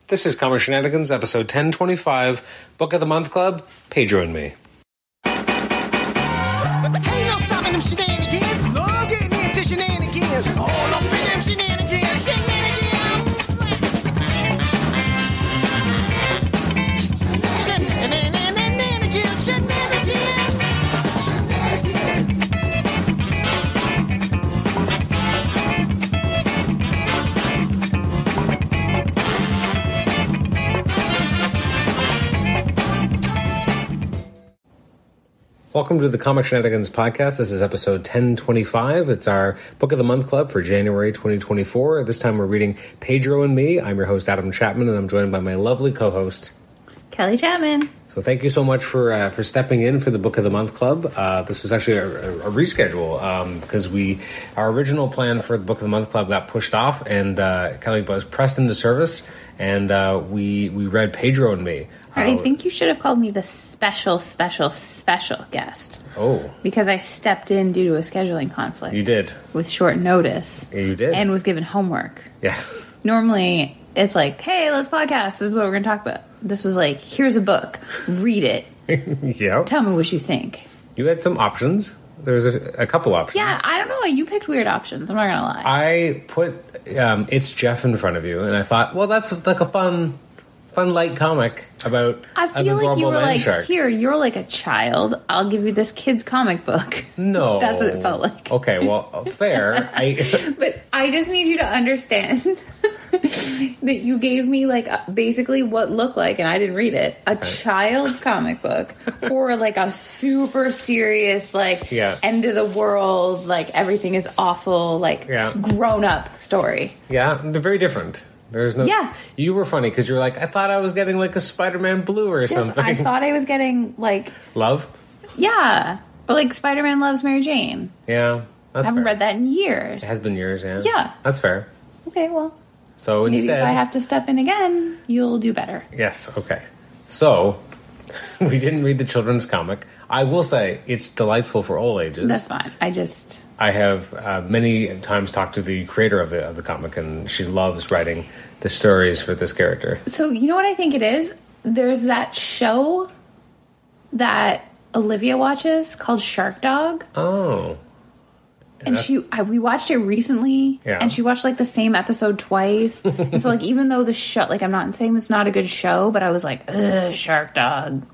This is Comic Shenanigans, episode 1025, Book of the Month Club, Pedro and Me. Ain't no stopping them shenanigans. Love getting into shenanigans. All up in them shenanigans. Shenanigans. Shenanigans. Shenanigans. Welcome to the Comic Shenanigans podcast. This is episode 1025. It's our Book of the Month Club for January 2024. This time we're reading Pedro and Me. I'm your host, Adam Chapman, and I'm joined by my lovely co-host, Kelly Chapman. So thank you so much for stepping in for the Book of the Month Club. This was actually a reschedule because our original plan for the Book of the Month Club got pushed off, and Kelly was pressed into service, and we read Pedro and Me. I think you should have called me the special guest. Oh. Because I stepped in due to a scheduling conflict. You did. With short notice. Yeah, you did. And was given homework. Yeah. Normally, it's like, hey, let's podcast. This is what we're going to talk about. This was like, here's a book. Read it. Yeah. Tell me what you think. You had some options. There was a couple options. Yeah, I don't know. You picked weird options. I'm not going to lie. I put It's Jeff in front of you, and I thought, well, that's like a fun light comic about I feel like you were like, shark. Here, you're like a child. I'll give you this kid's comic book. No. That's what it felt like. Okay, well, fair. But I just need you to understand that you gave me like basically what looked like, and I didn't read it, a child's comic book or like a super serious end of the world, like everything is awful, grown up story. Yeah, they're very different. There's no. Yeah. You were funny because you were like, I thought I was getting like a Spider-Man Blue or something. I thought I was getting like Love. Yeah, or like Spider-Man Loves Mary Jane. Yeah, that's I haven't fair. read that in years. It has been years. Yeah. Yeah, that's fair. Okay, well. So maybe instead, if I have to step in again, you'll do better. Yes. Okay. So we didn't read the children's comic. I will say it's delightful for all ages. That's fine. I have many times talked to the creator of the comic, and she loves writing the stories for this character. So, you know what I think it is? There's that show that Olivia watches called Shark Dog. Oh. And we watched it recently, and she watched like the same episode twice. And so, like, even though the show, like, I'm not saying it's not a good show, but I was like, ugh, Shark Dog.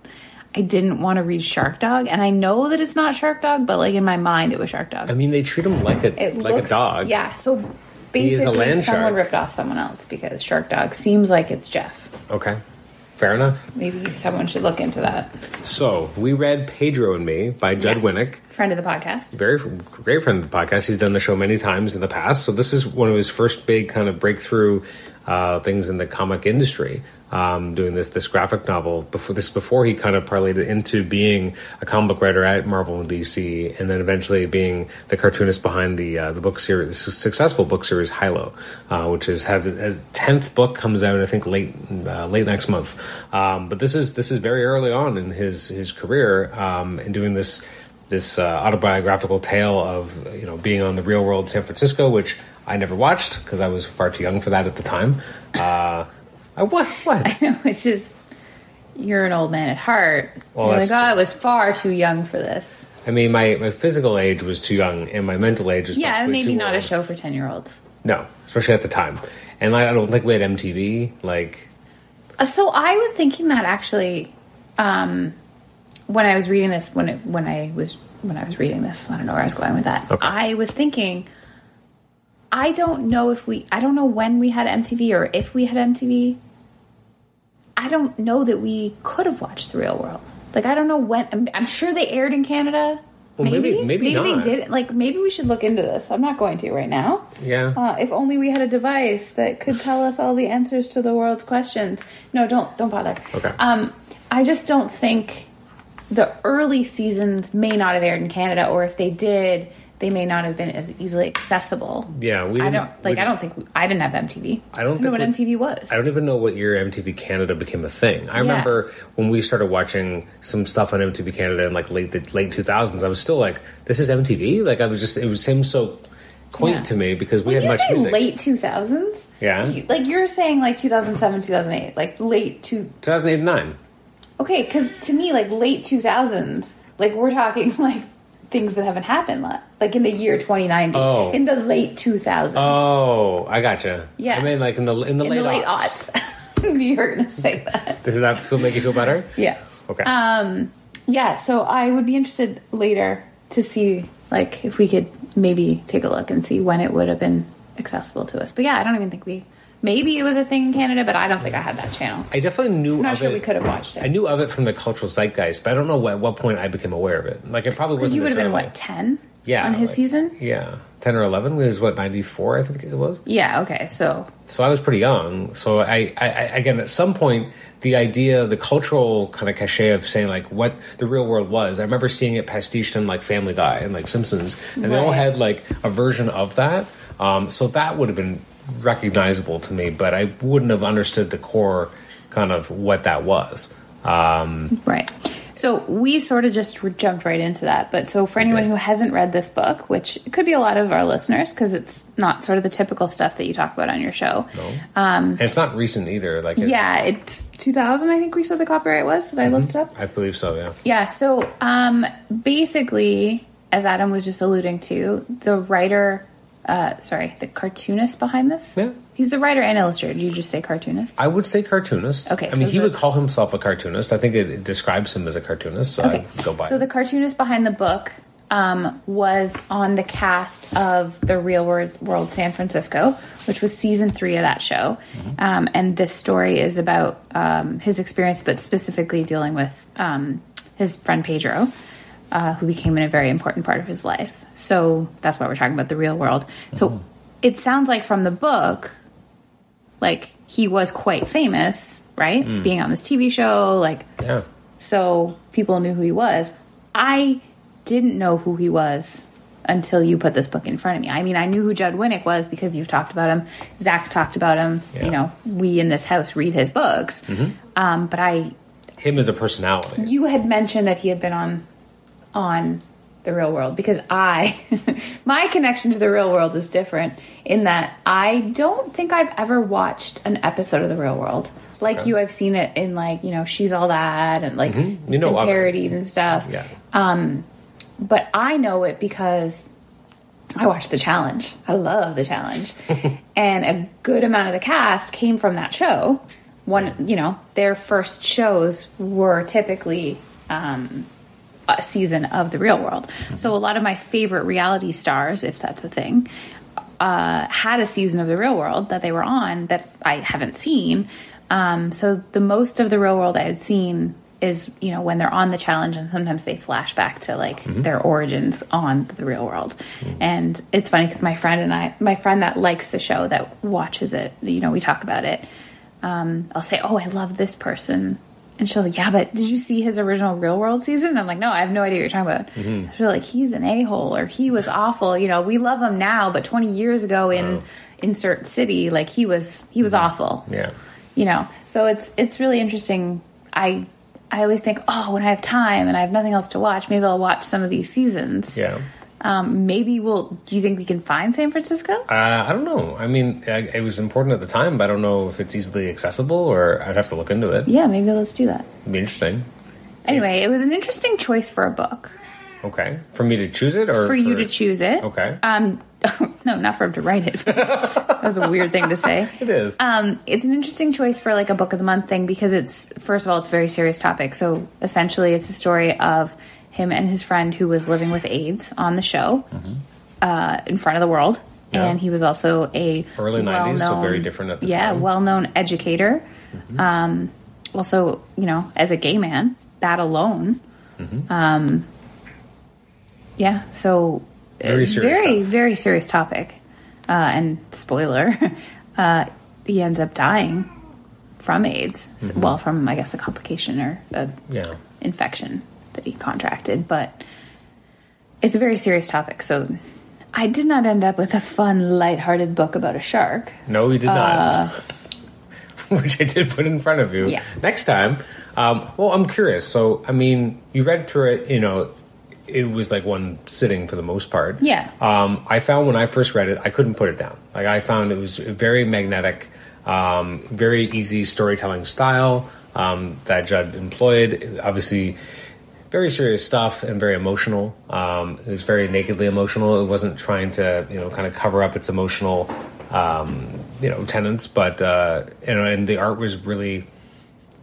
I didn't want to read Shark Dog, and I know that it's not Shark Dog, but like in my mind, it was Shark Dog. I mean, they treat him like a dog. Yeah, so basically, someone ripped off someone else because Shark Dog seems like it's Jeff. Okay, fair enough. Maybe someone should look into that. So we read Pedro and Me by Judd Winick, friend of the podcast, very great friend of the podcast. He's done the show many times in the past, so this is one of his first big kind of breakthrough things in the comic industry. Doing this graphic novel before he kind of parlayed it into being a comic book writer at Marvel and DC, and then eventually being the cartoonist behind the book series, the successful book series Hilo, which has 10th book comes out I think late next month. But this is very early on in his career, and doing this autobiographical tale of being on the Real World San Francisco, which I never watched because I was far too young for that at the time. What? I know, it's just, you're an old man at heart. Well, you're like, I was far too young for this. I mean, my physical age was too young, and my mental age was maybe too not old. A show for 10-year-olds. No, especially at the time. And I don't think we had MTV. So I was thinking that actually, when I was reading this, when I was reading this, I don't know where I was going with that. Okay. I was thinking, I don't know when we had MTV or if we had MTV. I don't know that we could have watched The Real World. Like, I don't know when. I'm sure they aired in Canada. Well, maybe not. They did. Like, maybe we should look into this. I'm not going to right now. Yeah. If only we had a device that could tell us all the answers to the world's questions. No, don't bother. Okay. I just don't think the early seasons may not have aired in Canada, or if they did, they may not have been as easily accessible. Yeah, I didn't have MTV. I don't know what MTV was. I don't even know what year MTV Canada became a thing. I remember when we started watching some stuff on MTV Canada in like late 2000s. I was still like, "This is MTV." Like it seemed so quaint to me because we had much music. Late 2000s. Yeah. Like, you're saying, like, 2007, 2008. Like, late 2008 and 9. Okay, because to me, like, late 2000s, like, we're talking, like, things that haven't happened, like, in the year 2090. Oh. In the late 2000s. Oh, I gotcha. Yeah. I mean, like, in the late aughts. You were going to say that. Does that make you feel better? Yeah. Okay. Yeah, so I would be interested later to see, like, if we could maybe take a look and see when it would have been accessible to us. But yeah, I don't even think maybe it was a thing in Canada, but I don't think I had that channel. I definitely knew I'm not of sure it. we could have watched it. I knew of it from the cultural zeitgeist, but I don't know at what point I became aware of it. Like, it probably wasn't. You would have been, early. what, 10? Yeah. On his season? Yeah. 10 or 11 was, 94, I think it was? Yeah, okay, so I was pretty young. So I again, at some point, the cultural kind of cachet of saying, like, what the real world was, I remember seeing it pastiched in, like, Family Guy and, like, Simpsons, and they all had, like, a version of that. So that would have been recognizable to me, but I wouldn't have understood the core kind of what that was. Right. So we sort of just jumped right into that. But so for anyone who hasn't read this book, which could be a lot of our listeners, because it's not sort of the typical stuff that you talk about on your show. No. And it's not recent either. Like, it's 2000, I think we said the copyright was. Did I look it up? I believe so, yeah. Yeah, so basically, as Adam was just alluding to, the writer, the cartoonist behind this? Yeah. He's the writer and illustrator. Did you just say cartoonist? I would say cartoonist. Okay. I mean, he would call himself a cartoonist. I think it describes him as a cartoonist, so okay. I'd go by So it. the cartoonist behind the book was on the cast of The Real World San Francisco, which was season 3 of that show. Mm-hmm. And this story is about his experience, but specifically dealing with his friend Pedro, who became a very important part of his life. So that's why we're talking about The Real World. So it sounds like from the book, like, he was quite famous, right? Being on this TV show, like, yeah. So people knew who he was. I didn't know who he was until you put this book in front of me. I mean, I knew who Judd Winick was because you've talked about him. Zach's talked about him. Yeah. You know, we in this house read his books. Mm-hmm. But him as a personality. You had mentioned that he had been on The Real World, because my connection to The Real World is different in that I don't think I've ever watched an episode of The Real World. Like you, I've seen it in, like, you know, She's All That, and, like, it's been parodied and stuff. Yeah. But I know it because I watched The Challenge. I love The Challenge. And a good amount of the cast came from that show. Their first shows were typically a season of The Real World. So a lot of my favorite reality stars, if that's a thing, had a season of The Real World that they were on that I haven't seen. So the most of The Real World I had seen is, you know, when they're on The Challenge, and sometimes they flash back to, like, their origins on The Real World. And it's funny because my friend that likes the show, that watches it, you know, we talk about it. I'll say, oh, I love this person. And she'll like, yeah, but did you see his original Real World season? And I'm like, no, I have no idea what you're talking about. She'll like, he's an a-hole, or he was awful. You know, we love him now, but 20 years ago in insert city, like, he was awful. Yeah. You know, so it's really interesting. I always think, oh, when I have time and I have nothing else to watch, maybe I'll watch some of these seasons. Yeah. Do you think we can find San Francisco? I don't know. I mean, it was important at the time, but I don't know if it's easily accessible, or I'd have to look into it. Yeah, maybe let's do that. It'd be interesting. Anyway, it was an interesting choice for a book. Okay. For me to choose it, or for you to choose it? Okay. No, not for him to write it. That was a weird thing to say. It is. It's an interesting choice for, like, a book of the month thing, because it's, first of all, it's a very serious topic. So essentially it's a story of him and his friend who was living with AIDS on the show, in front of the world. Yeah. And he was also a early 90s, so very different at the time. Yeah, well-known educator. Also, you know, as a gay man, that alone. Yeah, so very serious stuff. Very serious topic. And spoiler, he ends up dying from AIDS. Well, from, I guess, a complication or infection that he contracted. But it's a very serious topic. So I did not end up with a fun, lighthearted book about a shark. No, you did not. Which I did put in front of you. Yeah. Next time. Well, I'm curious. So, I mean, you read through it, you know, it was like one sitting for the most part. Yeah. I found when I first read it, I couldn't put it down. Like I found it was very magnetic, very easy storytelling style that Judd employed. Obviously, very serious stuff and very emotional. It was very nakedly emotional. It wasn't trying to, kind of cover up its emotional, tenets, but and the art was really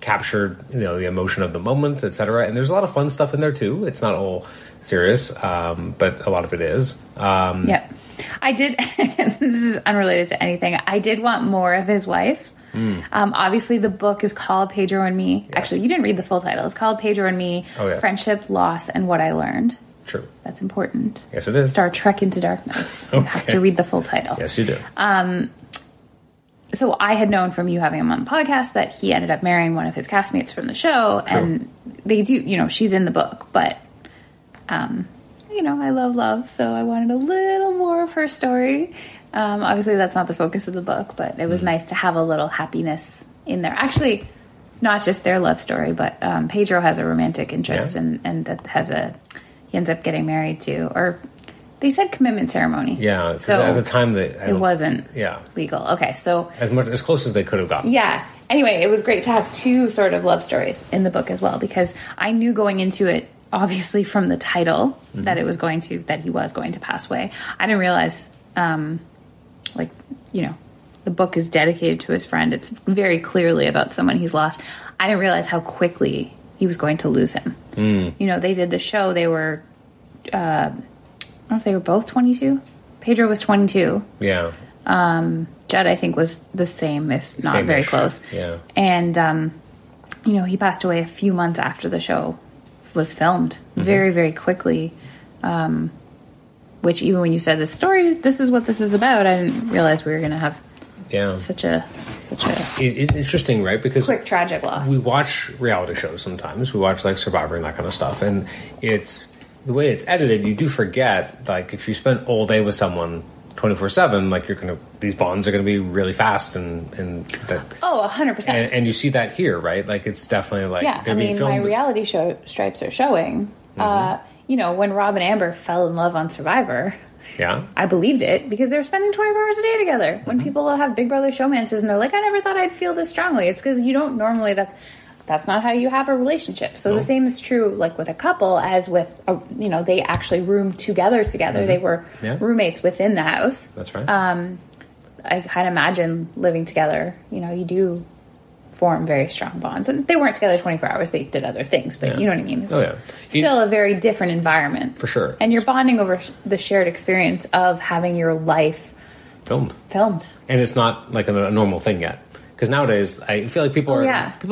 captured, the emotion of the moment, etc. And there's a lot of fun stuff in there too. It's not all serious, but a lot of it is. Yeah, I did. This is unrelated to anything. I did want more of his wife. Obviously, the book is called Pedro and Me. Yes. Actually, you didn't read the full title. It's called Pedro and Me: Friendship, Loss, and What I Learned. True. That's important. Yes, it is. Star Trek Into Darkness. You have to read the full title. Yes, you do. So I had known from you having him on the podcast that he ended up marrying one of his castmates from the show. True. And they do, she's in the book, but, I love, so I wanted a little more of her story. Obviously that's not the focus of the book, but it was nice to have a little happiness in there. Actually, not just their love story, but Pedro has a romantic interest and that he ends up getting married to, or they said commitment ceremony. Yeah, so at the time it wasn't legal. Okay, so as close as they could have gotten. Yeah. Anyway, it was great to have two sort of love stories in the book as well, because I knew going into it, obviously from the title, that he was going to pass away. I didn't realize, the book is dedicated to his friend. It's very clearly about someone he's lost. I didn't realize how quickly he was going to lose him. They did the show. They were, I don't know if they were both 22. Pedro was 22. Yeah. Judd, I think, was the same, if not Same-ish. very close. Yeah. And, he passed away a few months after the show was filmed, very, very quickly. Which even when you said this story, this is what this is about, I didn't realize we were going to have such a It is interesting, right? Because quick tragic loss. We watch reality shows sometimes. We watch like Survivor and that kind of stuff, and it's the way it's edited. You do forget, like, if you spend all day with someone 24/7, like these bonds are gonna be really fast, and that. 100%. And you see that here, right? Like it's definitely like they're being filmed. My reality show stripes are showing. When Rob and Amber fell in love on Survivor. Yeah. I believed it because they're spending 24 hours a day together. When people have Big Brother showmances and they're like, I never thought I'd feel this strongly. It's because you don't normally, that's not how you have a relationship. So the same is true like with a couple as with, they actually roomed together. They were roommates within the house. That's right. I kind of imagine living together, you do form very strong bonds. And they weren't together 24 hours. They did other things, but you know what I mean? It's still a very different environment. For sure. And you're bonding over the shared experience of having your life filmed. And it's not like a normal thing yet. Because nowadays, I feel like people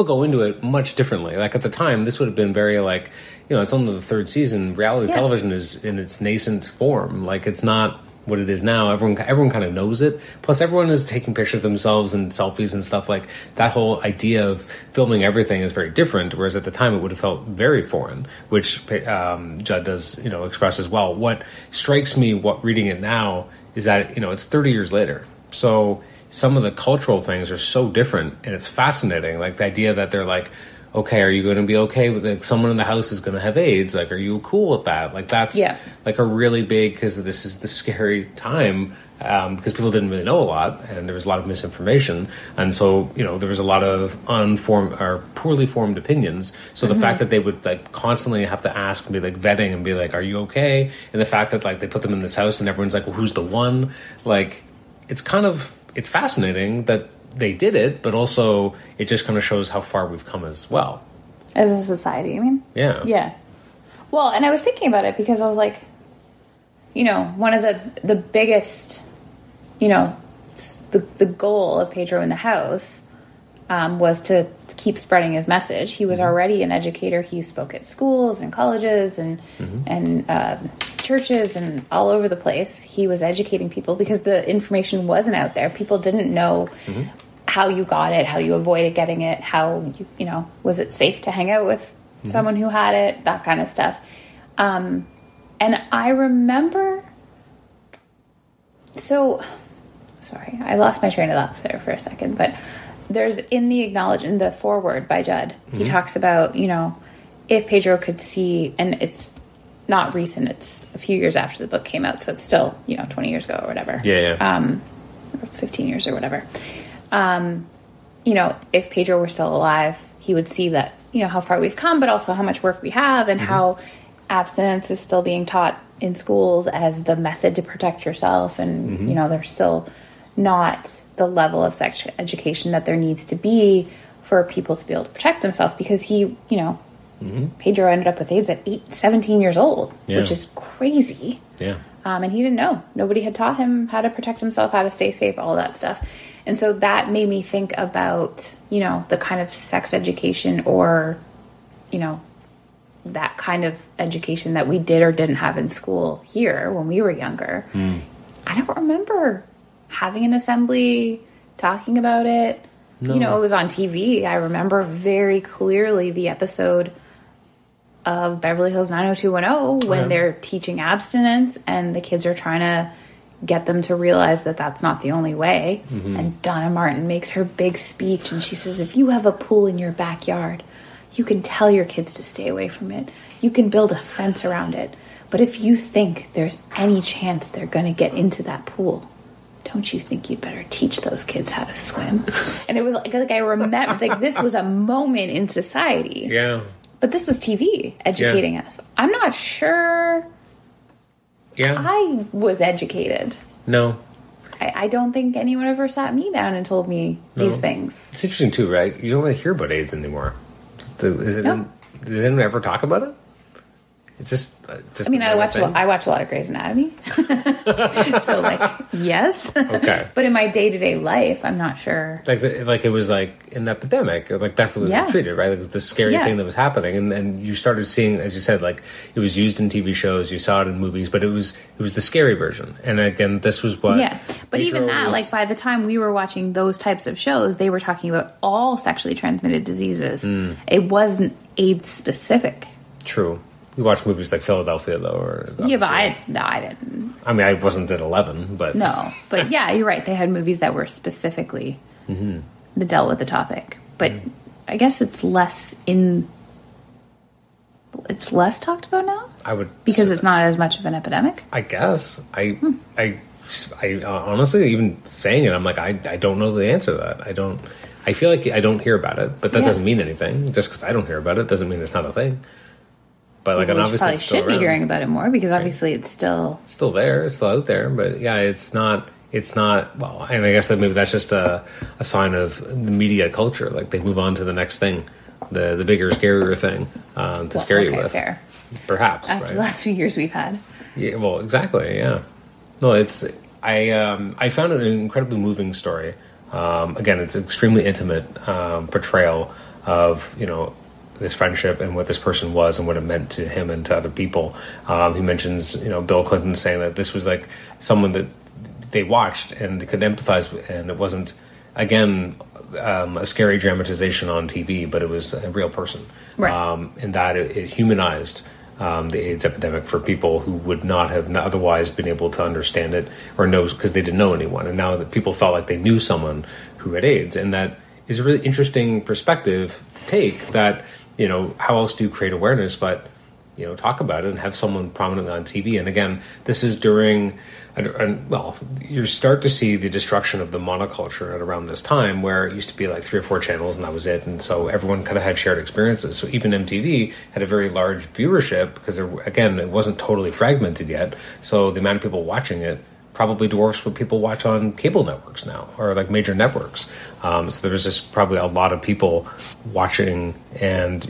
go into it much differently. Like at the time, this would have been very like, it's only the third season. Reality television is in its nascent form. Like it's not what it is now. Everyone kind of knows it. Plus, everyone is taking pictures of themselves and selfies and stuff. Like that whole idea of filming everything is very different. Whereas at the time, it would have felt very foreign, which Judd does, express as well. What strikes me, reading it now, is that it's 30 years later. So some of the cultural things are so different, and it's fascinating. Like the idea that they're like, okay, are you going to be okay with like someone in the house is going to have AIDS? Like, are you cool with that? Like that's like a really big, because this is the scary time, because people didn't really know a lot, and there was a lot of misinformation, and so there was a lot of unformed or poorly formed opinions. So the fact that they would like constantly have to ask and be like vetting and be like, are you okay? And the fact that like they put them in this house and everyone's like, well, who's the one? Like it's fascinating that they did it, but also it just kind of shows how far we've come as well. As a society, you mean? Yeah. Yeah. Well, and I was thinking about it because I was like, one of the biggest, the goal of Pedro in the House was to keep spreading his message. He was already an educator. He spoke at schools and colleges and churches and all over the place. He was educating people because the information wasn't out there. People didn't know how you got it, how you avoided getting it, how was it safe to hang out with someone who had it, that kind of stuff. And I remember, sorry, I lost my train of thought there for a second, but there's in the foreword by Judd, he talks about, if Pedro could see, and it's not recent. It's a few years after the book came out, so it's still 20 years ago or whatever. Yeah. 15 years or whatever. If Pedro were still alive, he would see that how far we've come, but also how much work we have, and how abstinence is still being taught in schools as the method to protect yourself, and there's still not the level of sex education that there needs to be for people to be able to protect themselves, because he, Pedro ended up with AIDS at 17 years old, which is crazy. Yeah. And he didn't know. Nobody had taught him how to protect himself, how to stay safe, all that stuff. And so that made me think about, the kind of sex education or, that kind of education that we did or didn't have in school here when we were younger. I don't remember having an assembly, talking about it. No. It was on TV. I remember very clearly the episode of Beverly Hills 90210 when they're teaching abstinence and the kids are trying to get them to realize that that's not the only way. And Donna Martin makes her big speech, and she says, if you have a pool in your backyard, you can tell your kids to stay away from it. You can build a fence around it. But if you think there's any chance they're going to get into that pool, don't you think you'd better teach those kids how to swim? And it was like I remember, this was a moment in society. Yeah. But this was TV educating us. I'm not sure I was educated. No. I don't think anyone ever sat me down and told me these things. It's interesting, too, right? You don't really hear about AIDS anymore. Does anyone ever talk about it? It's just I mean, I watch a lot of Grey's Anatomy. So, yes. Okay. But in my day-to-day life, I'm not sure. Like it was like an epidemic. Or that's what it was treated, right? Like the scary thing that was happening. And then you started seeing, as you said, like it was used in TV shows, you saw it in movies, but it was the scary version. And again, this was what... Yeah. But even that, by the time we were watching those types of shows, they were talking about all sexually transmitted diseases. It wasn't AIDS specific. True. You watch movies like Philadelphia, though, but I didn't. I mean, I wasn't at 11, but no, but yeah, you're right. They had movies that were specifically that dealt with the topic, but I guess it's less talked about now. Because it's not as much of an epidemic. I guess I honestly, even saying it, I'm like, I don't know the answer to that. I feel like I don't hear about it, but that doesn't mean anything. Just because I don't hear about it doesn't mean it's not a thing. But obviously, it's still should be hearing about it more because obviously it's still there, it's still out there. But yeah, it's not. Well, and I guess that maybe that's just a sign of the media culture. Like they move on to the next thing, the bigger, scarier thing to scare you with. Fair. Perhaps after the last few years we've had. Yeah. Well, exactly. Yeah. No, it's. I found it an incredibly moving story. Again, it's an extremely intimate portrayal of this friendship and what this person was and what it meant to him and to other people. He mentions, Bill Clinton saying that this was like someone that they watched and they could empathize with, and it wasn't, again, a scary dramatization on TV, but it was a real person. Right. And that it humanized the AIDS epidemic for people who would not have otherwise been able to understand it or know because they didn't know anyone. And now that people felt like they knew someone who had AIDS, and that is a really interesting perspective to take that, how else do you create awareness but, talk about it and have someone prominent on TV. And again, this is during, you start to see the destruction of the monoculture at around this time where it used to be like 3 or 4 channels and that was it. And so everyone kind of had shared experiences. So even MTV had a very large viewership because, it wasn't totally fragmented yet. So the amount of people watching it probably dwarfs what people watch on cable networks now, or like major networks. So there was just probably a lot of people watching and,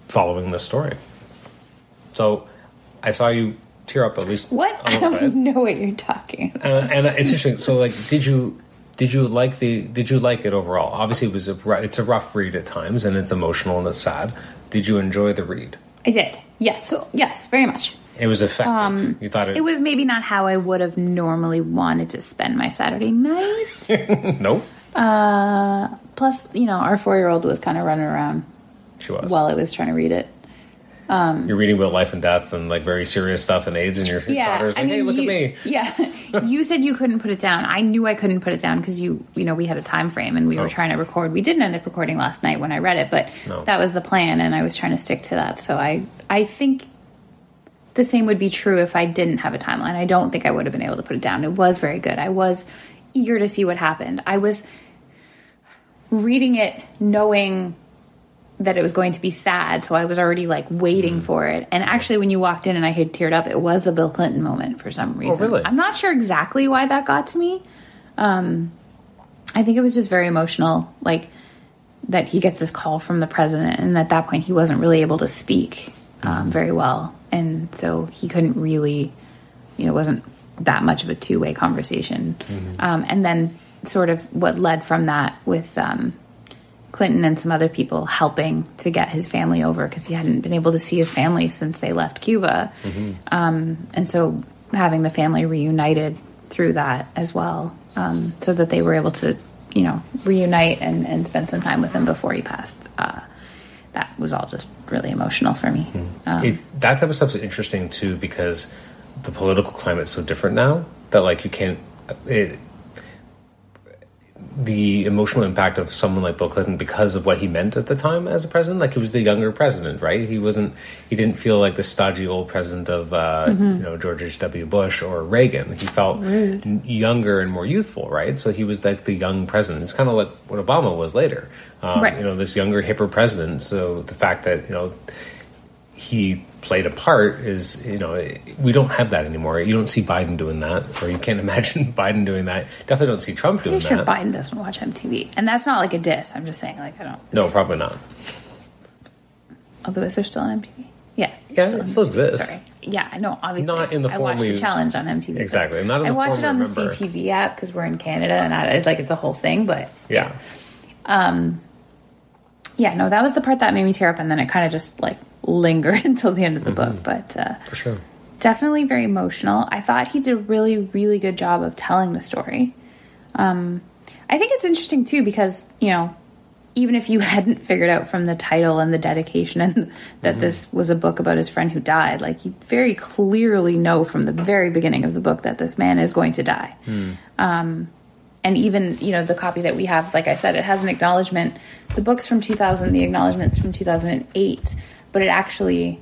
following this story. So I saw you tear up at least. What? I don't know what you're talking about. And it's interesting. So like, did you like it overall? Obviously it's a rough read at times and it's emotional and it's sad. Did you enjoy the read? I did. Yes, very much. It was effective. You thought it was maybe not how I would have normally wanted to spend my Saturday night. Nope. Plus, our 4-year-old was kind of running around. She was. While I was trying to read it. You're reading about life and death and like very serious stuff and AIDS, and your daughter's like, "Hey, look at me." Yeah, you said you couldn't put it down. I knew I couldn't put it down because we had a time frame and we were trying to record. We didn't end up recording last night when I read it, but that was the plan, and I was trying to stick to that. So I think the same would be true if I didn't have a timeline. I don't think I would have been able to put it down. It was very good. I was eager to see what happened. I was reading it knowing that it was going to be sad, so I was already like waiting for it. And actually, when you walked in and I had teared up, it was the Bill Clinton moment for some reason. Oh, really? I'm not sure exactly why that got to me. I think it was just very emotional, like that he gets this call from the president, and at that point he wasn't really able to speak very well, and so he couldn't really, it wasn't that much of a two-way conversation. And then sort of what led from that with Clinton and some other people helping to get his family over, because he hadn't been able to see his family since they left Cuba. And so having the family reunited through that as well, so that they were able to, reunite and spend some time with him before he passed. That was all just really emotional for me. That type of stuff is interesting too, because the political climate's so different now that like you can't... the emotional impact of someone like Bill Clinton, because of what he meant at the time as a president, like he was the younger president, right? He didn't feel like the stodgy old president of, George H.W. Bush or Reagan. He felt younger and more youthful, right? So he was like the young president. It's kind of like what Obama was later, this younger, hipper president. So the fact that, he played a part is, we don't have that anymore. You don't see Biden doing that, or you can't imagine Biden doing that. Definitely don't see Trump doing that. I'm sure Biden doesn't watch MTV. And that's not like a diss. I'm just saying, like, I don't... No, probably not. Although, is there still an MTV? Yeah. Yeah, it still exists. Sorry. Yeah, I know, obviously. Not in the form I watched the challenge on MTV. Exactly. Not in the I watch form it on the remember. CTV app because we're in Canada, and it's a whole thing, but... Yeah. Yeah, no, that was the part that made me tear up, and then it kind of just, like, lingered until the end of the book, but... For sure. Definitely very emotional. I thought he did a really, really good job of telling the story. I think it's interesting, too, because, even if you hadn't figured out from the title and the dedication and that this was a book about his friend who died, like, you very clearly know from the very beginning of the book that this man is going to die. And even, the copy that we have, like I said, it has an acknowledgement. The book's from 2000, the acknowledgement's from 2008, but it actually,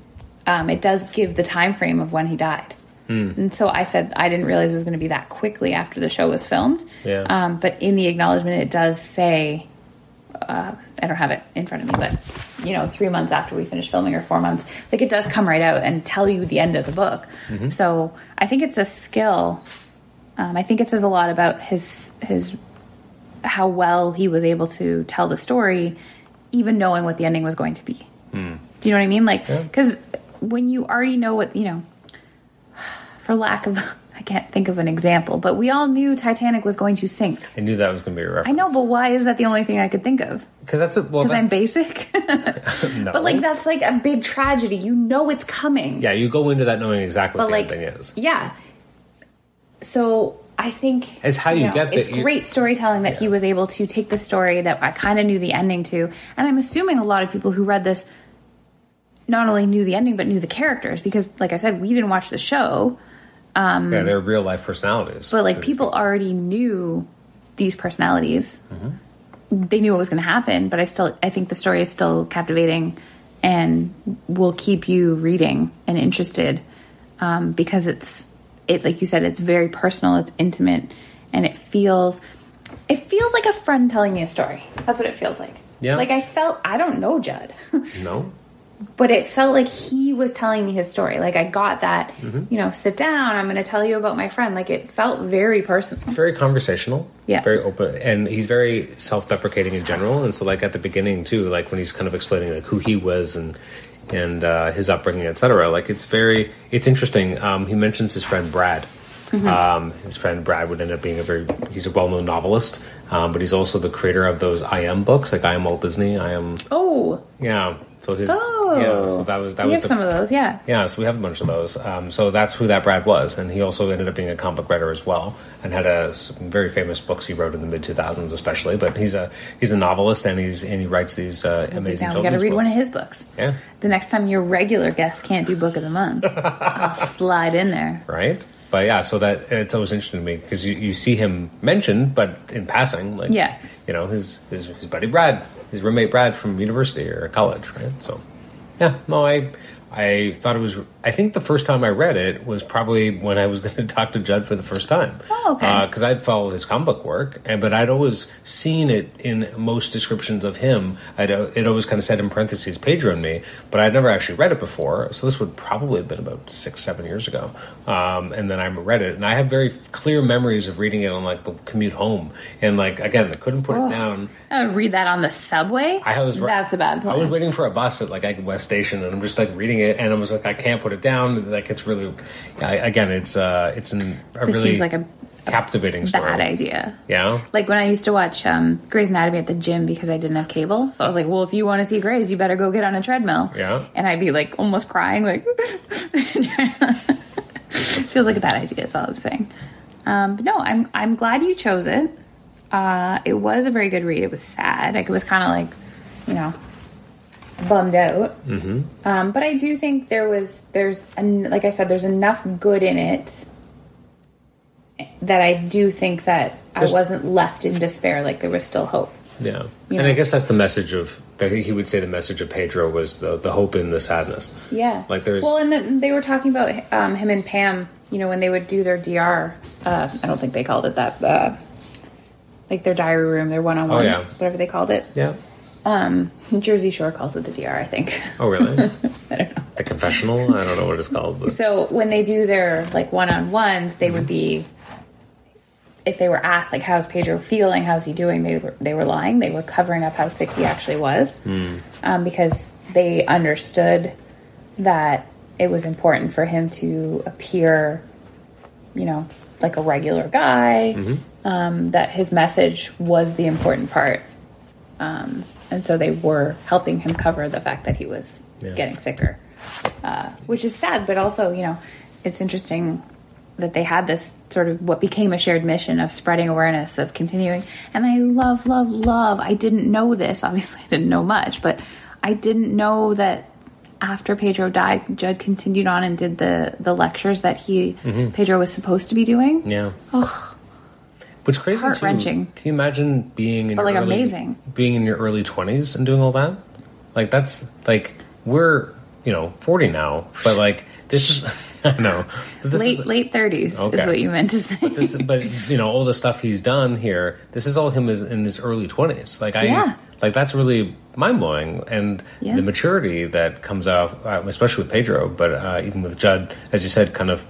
it does give the time frame of when he died. And so I said, I didn't realize it was going to be that quickly after the show was filmed. Yeah. But in the acknowledgement, it does say, I don't have it in front of me, but, 3 months after we finished filming, or 4 months, like, it does come right out and tell you the end of the book. So I think it's a skill. I think it says a lot about his how well he was able to tell the story, even knowing what the ending was going to be. Do you know what I mean? Like, because when you already know what, for lack of, I can't think of an example, but we all knew Titanic was going to sink. I knew that was going to be a reference. I know, but why is that the only thing I could think of? Because I'm basic. No. But like, that's like a big tragedy. You know it's coming. Yeah, you go into that knowing exactly what the like, ending is. Yeah. So I think it's how you get that. It's great storytelling that he was able to take the story that I kind of knew the ending to, and I'm assuming a lot of people who read this not only knew the ending but knew the characters, because, like I said, we didn't watch the show. They're real life personalities. But like, people already knew these personalities. They knew what was going to happen, but I think the story is still captivating and will keep you reading and interested, because it's like you said, it's very personal, it's intimate, and it feels like a friend telling me a story. That's what it feels like. Yeah. Like, I don't know Judd. No. But it felt like he was telling me his story. Like, I got that, sit down, I'm going to tell you about my friend. Like, it felt very personal. It's very conversational. Yeah. Very open. And he's very self-deprecating in general. And so, like, at the beginning, too, like, when he's kind of explaining, like, who he was and his upbringing, etc. Like, it's interesting. He mentions his friend Brad. His friend Brad would end up being he's a well-known novelist, but he's also the creator of those I Am books, like I Am Walt Disney, I Am... Oh! Yeah, so his... Oh! Yeah, so that was some of those, yeah. Yeah, so we have a bunch of those. So that's who that Brad was, and he also ended up being a comic book writer as well, and had some very famous books he wrote in the mid-2000s especially, but he's a novelist, and he writes these amazing children's books. We gotta read one of his books. Yeah. The next time your regular guest can't do Book of the Month, I'll slide in there. Right? But yeah, so that it's always interesting to me, because you see him mentioned, but in passing, like, his buddy Brad, his roommate Brad from university or college, right? So, yeah, no, I I thought it was. I think the first time I read it was probably when I was going to talk to Judd for the first time. Oh, okay. Because I'd followed his comic book work, but I'd always seen it in most descriptions of him. It always kind of said in parentheses Pedro and Me, but I'd never actually read it before. So this would probably have been about 6-7 years ago. And then I read it, and I have very clear memories of reading it on like the commute home. And like again, I couldn't put it down. I would read that on the subway. That's a bad point. I was waiting for a bus at like West Station, and I'm just like reading it, and I was like, I can't put it down. Like it's really, again, it's a really seems like a captivating story. Bad idea. Yeah. Like when I used to watch Grey's Anatomy at the gym because I didn't have cable, so I was like, well, if you want to see Grey's, you better go get on a treadmill. Yeah. And I'd be like almost crying, like. It feels like a bad idea. That's all I'm saying. But no, I'm glad you chose it. It was a very good read. It was sad. Like it was kind of like, bummed out. Mm-hmm. But I do think like I said, there's enough good in it that I do think that I wasn't left in despair. Like there was still hope. Yeah. And I guess that's the message he would say the message of Pedro was the hope in the sadness. Yeah. Like there's. Well, and then they were talking about him and Pam, when they would do their DR. I don't think they called it that. Like their diary room, their one-on-ones, whatever they called it. Yeah. Jersey Shore calls it the DR, I think. Oh, really? I don't know. The confessional? I don't know what it's called. But. So when they do their like one-on-ones, they would be, if they were asked like, how's Pedro feeling? How's he doing? They were lying. They were covering up how sick he actually was, because they understood that it was important for him to appear, like a regular guy. Mm-hmm. That his message was the important part. And so they were helping him cover the fact that he was getting sicker, which is sad, but also, it's interesting that they had this sort of what became a shared mission of spreading awareness, of continuing. And I love, I didn't know this. Obviously, I didn't know much, but I didn't know that after Pedro died, Judd continued on and did the lectures that Pedro was supposed to be doing. Yeah. Oh. Which crazy too. Heart-wrenching. Can you imagine being in amazing. Being in your early 20s and doing all that? Like that's like we're 40 now, but like this is I know. Late 30s is what you meant to say. But all the stuff he's done here, this is all him in his early 20s. Like that's really mind blowing, and the maturity that comes out, especially with Pedro, but even with Judd, as you said, kind of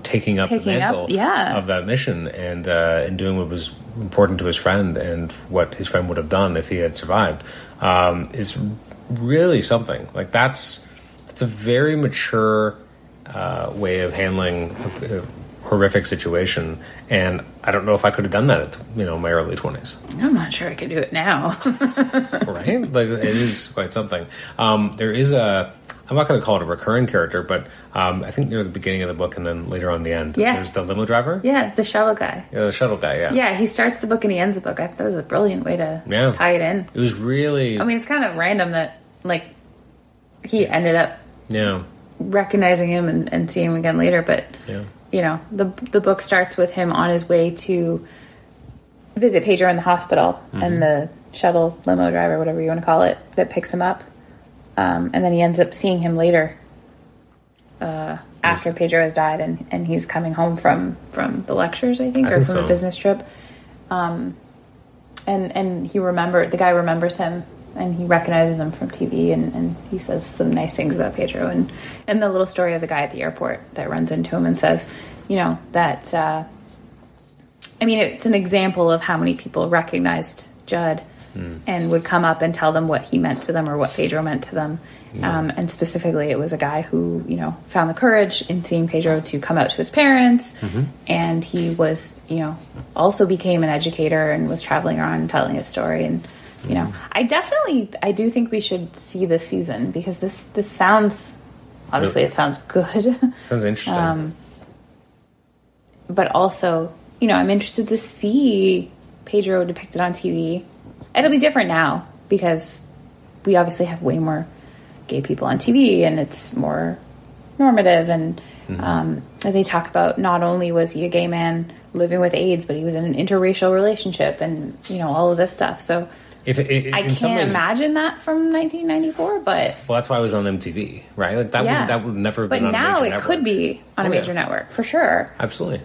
taking up the mantle of that mission and doing what was important to his friend and what his friend would have done if he had survived, is really something. Like that's a very mature way of handling a horrific situation, and I don't know if I could have done that at my early 20s. I'm not sure I could do it now. Right? Like it is quite something. There is I'm not going to call it a recurring character, but I think near the beginning of the book and then later on the end, there's the limo driver. Yeah, the shuttle guy. Yeah, the shuttle guy, yeah. Yeah, he starts the book and he ends the book. I thought that was a brilliant way to tie it in. It was really... I mean, it's kind of random that, like, he ended up recognizing him and seeing him again later, but, the book starts with him on his way to visit Pedro in the hospital, and the shuttle limo driver, whatever you want to call it, that picks him up. And then he ends up seeing him later after Pedro has died, and he's coming home from the lectures, I think, or from a business trip. And the guy remembers him, and he recognizes him from TV, and he says some nice things about Pedro. And the little story of the guy at the airport that runs into him and says, that, it's an example of how many people recognized Judd and would come up and tell them what he meant to them or what Pedro meant to them. And specifically, it was a guy who, found the courage in seeing Pedro to come out to his parents. And he was, also became an educator and was traveling around and telling his story. And, I do think we should see this season because this sounds, obviously it sounds good. Sounds interesting. But also, I'm interested to see Pedro depicted on TV. It'll be different now because we obviously have way more gay people on TV and it's more normative. And they talk about not only was he a gay man living with AIDS, but he was in an interracial relationship and, all of this stuff. So I can't imagine that from 1994, but well, that's why it was on MTV, right? Like that would never have been on a major network. But now it could be on a major network for sure. Absolutely.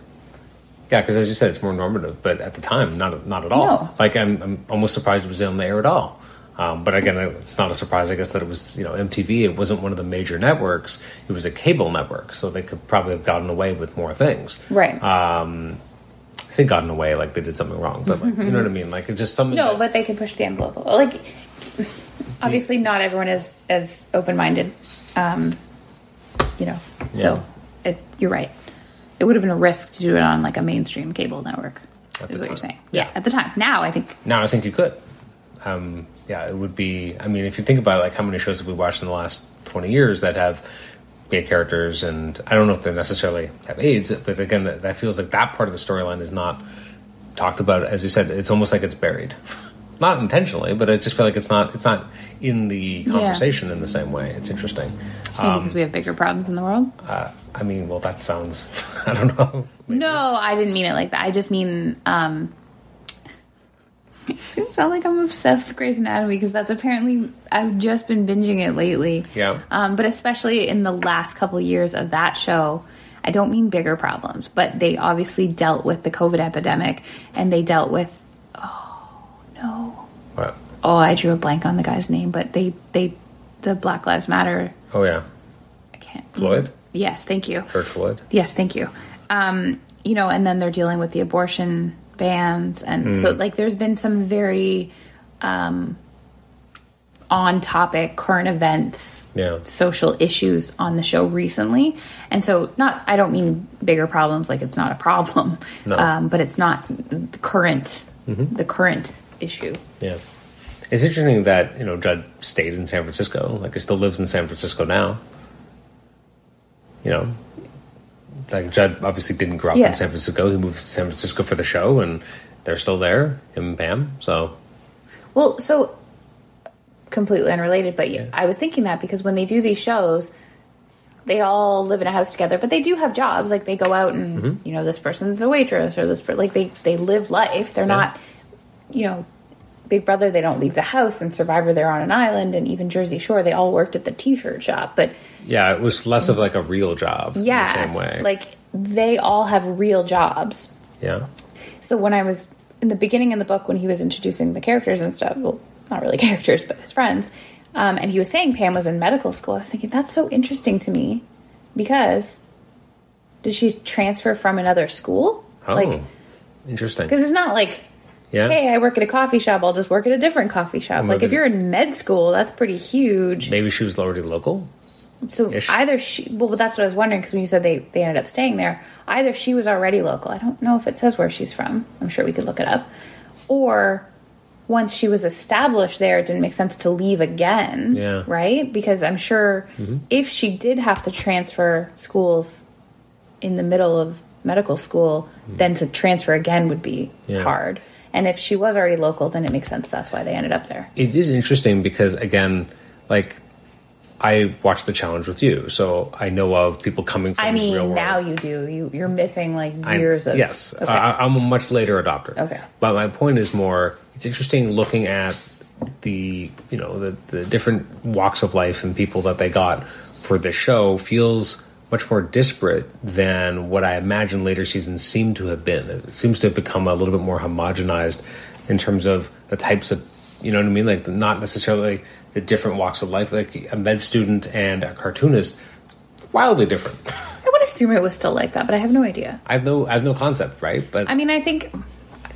Yeah, because as you said, it's more normative, but at the time, not at all. No. Like I'm almost surprised it was on the air at all. But again, it's not a surprise, I guess, that it was MTV. It wasn't one of the major networks; it was a cable network, so they could probably have gotten away with more things. Right. I say gotten away like they did something wrong, but like, you know what I mean? Like it's just something. No, but they could push the envelope. Like obviously, not everyone is as open-minded. So you're right. It would have been a risk to do it on like a mainstream cable network. Is what you're saying? Yeah, at the time. Now I think you could. It would be. I mean, if you think about like how many shows have we watched in the last 20 years that have gay characters, and I don't know if they necessarily have AIDS, but again, that feels like that part of the storyline is not talked about. As you said, it's almost like it's buried, not intentionally, but I just feel like it's not in the conversation in the same way. It's interesting. Maybe because we have bigger problems in the world. I mean, well, that sounds. I don't know. Maybe. No, I didn't mean it like that. I just mean. It's going to sound like I'm obsessed with Grey's Anatomy because that's apparently, I've just been binging it lately. Yeah. But especially in the last couple of years of that show, I don't mean bigger problems, but they obviously dealt with the COVID epidemic and they dealt with, What? Oh, I drew a blank on the guy's name, but the Black Lives Matter. Oh, yeah. I can't. Floyd? Yes, thank you. George Floyd? Yes, thank you. And then they're dealing with the abortion bans, and so like there's been some very on topic current events, social issues on the show recently, and so I don't mean bigger problems like it's not a problem, but it's not the current issue. Yeah, it's interesting that Judd stayed in San Francisco, like he still lives in San Francisco now. Like Judd obviously didn't grow up in San Francisco. He moved to San Francisco for the show, and they're still there, him and Pam. So completely unrelated, but I was thinking that because when they do these shows, they all live in a house together, but they do have jobs. Like they go out and this person's a waitress, or this like they live life. They're not Big Brother. They don't leave the house, and Survivor they're on an island, and even Jersey Shore they all worked at the T-shirt shop, but. Yeah, it was less of like a real job in the same way. Like they all have real jobs. Yeah. So when I was in the beginning of the book, when he was introducing the characters and stuff, well, not really characters, but his friends, and he was saying Pam was in medical school, I was thinking, that's so interesting to me because did she transfer from another school? Oh, interesting. Because it's not like, hey, I work at a coffee shop, I'll just work at a different coffee shop. Like if you're in med school, that's pretty huge. Maybe she was already local? So either that's what I was wondering, because when you said they ended up staying there, either she was already local. I don't know if it says where she's from. I'm sure we could look it up. Or once she was established there, it didn't make sense to leave again. Yeah. Right? Because I'm sure if she did have to transfer schools in the middle of medical school, then to transfer again would be hard. And if she was already local, then it makes sense that's why they ended up there. It is interesting because, again, like, I watched the challenge with you, so I know of people coming from the real world. Now you do. You're missing like years of... Yes. Okay. I'm a much later adopter. Okay. But my point is more, it's interesting looking at the different walks of life and people that they got for this show feels much more disparate than what I imagine later seasons seem to have been. It seems to have become a little bit more homogenized in terms of the types of, you know what I mean? Like not necessarily the different walks of life, like a med student and a cartoonist, wildly different. I would assume it was still like that, but I have no idea. I have no concept, right? But I mean, I think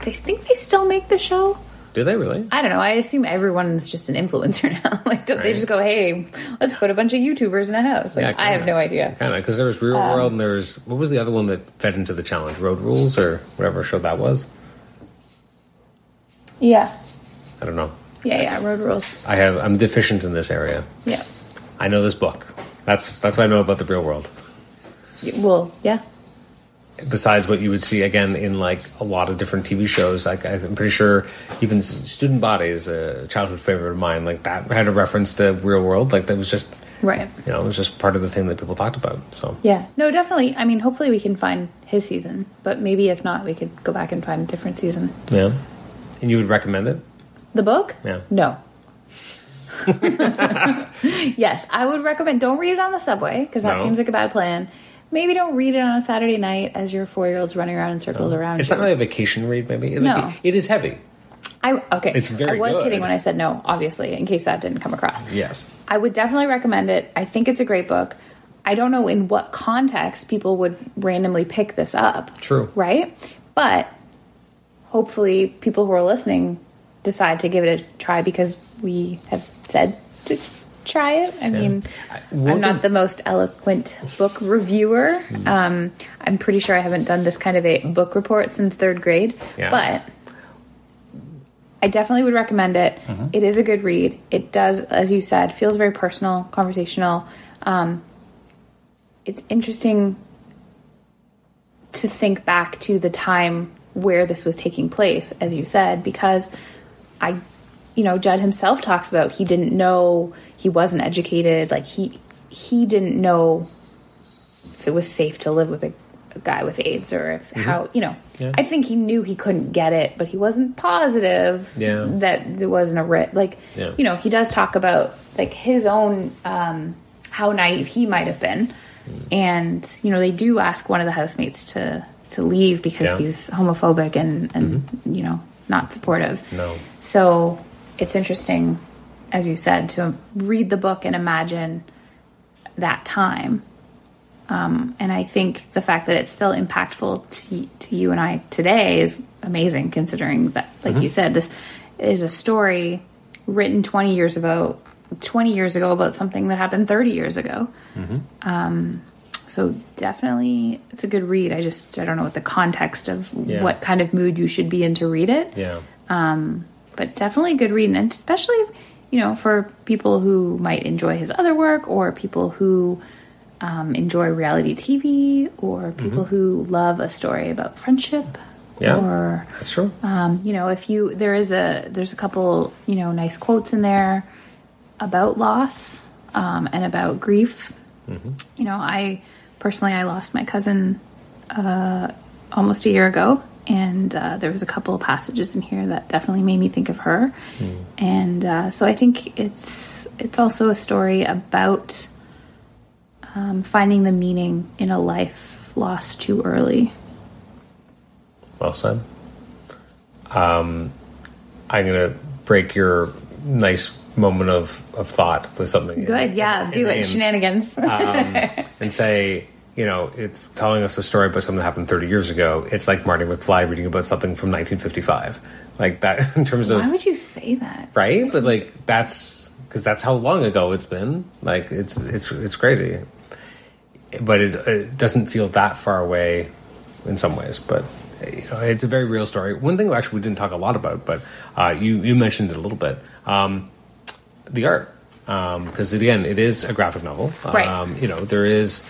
they still make the show. Do they really? I don't know. I assume everyone's just an influencer now. Like, they just go, "Hey, let's put a bunch of YouTubers in a house." Like, I have no idea. Kind of, because there was Real World, and there was, what was the other one that fed into the challenge? Road Rules, or whatever show that was. Yeah. I don't know. Yeah, Road Rules. I'm deficient in this area. Yeah. I know this book. That's what I know about the real world. Well, yeah. Besides what you would see again in like a lot of different TV shows, like I'm pretty sure even Student Body is a childhood favorite of mine. Like that had a reference to real world. Like that was just right. You know, it was just part of the thing that people talked about. So yeah, no, definitely. I mean, hopefully we can find his season, but maybe if not, we could go back and find a different season. Yeah, and you would recommend it? The book? Yeah. No. Yes, I would recommend, don't read it on the subway, because that seems like a bad plan. Maybe don't read it on a Saturday night as your 4-year-old's running around in circles around It's you. not really a vacation read, maybe. No. It is heavy. Okay. It's very I was good. kidding when I said no, obviously, in case that didn't come across. Yes. I would definitely recommend it. I think it's a great book. I don't know in what context people would randomly pick this up. True. Right? But hopefully people who are listening decide to give it a try because we have said to try it. I mean, I'm not the most eloquent book reviewer. I'm pretty sure I haven't done this kind of a book report since 3rd grade. Yeah. But I definitely would recommend it. It is a good read. It does, as you said, feels very personal, conversational. It's interesting to think back to the time where this was taking place, as you said, because Judd himself talks about he didn't know, he wasn't educated, like he didn't know if it was safe to live with a guy with AIDS or if how, I think he knew he couldn't get it, but he wasn't positive that there wasn't a risk. Like, he does talk about like his own, how naive he might have been. And, they do ask one of the housemates to leave because he's homophobic and not supportive. No. So it's interesting, as you said, to read the book and imagine that time. And I think the fact that it's still impactful to you and I today is amazing, considering that, like you said, this is a story written 20 years ago about something that happened 30 years ago. So definitely it's a good read. I don't know what the context of what kind of mood you should be in to read it. Yeah. But definitely a good read. And especially, for people who might enjoy his other work, or people who enjoy reality TV, or people who love a story about friendship. Yeah, or that's true. If there's a couple, nice quotes in there about loss, and about grief. I lost my cousin, almost a year ago. And there was a couple of passages in here that definitely made me think of her. And so I think it's also a story about finding the meaning in a life lost too early. Well said. I'm going to break your nice moment of thought with something. Good, do it. Shenanigans. And say, it's telling us a story about something that happened 30 years ago. It's like Marty McFly reading about something from 1955. Like that in terms of... Why would you say that? Right? But like, that's... Because that's how long ago it's been. Like, it's crazy. But it doesn't feel that far away in some ways. But, it's a very real story. One thing actually we didn't talk a lot about, but you mentioned it a little bit. The art. Because again, it is a graphic novel. Right. There is,